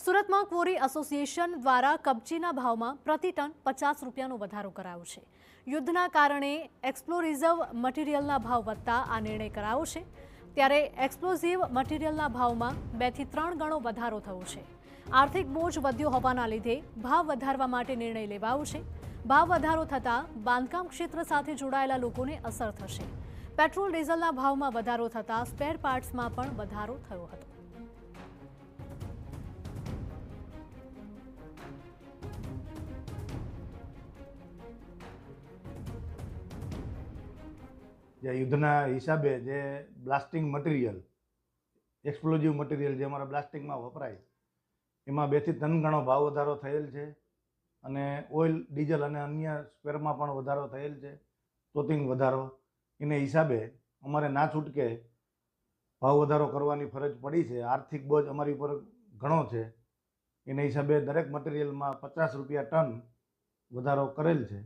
સુરતમાં quarry association દ્વારા કપચીના ભાવમાં પ્રતિ ટન 50 રૂપિયાનો વધારો કરાયો છે। યુદ્ધના કારણે એક્સપ્લોઝિવ મટીરિયલના ભાવ વધતા આ નિર્ણય કરાયો છે। ત્યારે એક્સપ્લોઝિવ મટીરિયલના ભાવમાં 2 થી 3 ગણો વધારો થયો છે। આર્થિક બોજ વધ્યો હોવાના લીધે ભાવ વધારવા માટે નિર્ણય લેવાયો છે। ભાવ વધારો થતાં બાંધકામ ક્ષેત્ર સાથે જોડાયેલા લોકોને અસર થશે। પેટ્રોલ ડીઝલના ભાવમાં વધારો થતાં સ્પેર પાર્ટ્સમાં પણ વધારો થયો હતો। યુદ્ધના હિસાબે જે બ્લાસ્ટિંગ મટીરિયલ એક્સપ્લોઝિવ મટીરિયલ જે અમારા બ્લાસ્ટિંગમાં વપરાય એમાં 2 થી 3 ગણો ભાવ વધારો થયેલ છે અને ઓઇલ ડીઝલ અને અન્ય સ્પેરમાં પણ વધારો થયેલ છે। ટોટિંગ વધારો એને હિસાબે અમારે ના છૂટકે ભાવ વધારો કરવાની ફરજ પડી છે। આર્થિક બોજ અમારી ઉપર ઘણો છે એને હિસાબે દરેક મટીરિયલમાં 50 રૂપિયા ટન વધારો કરેલ છે।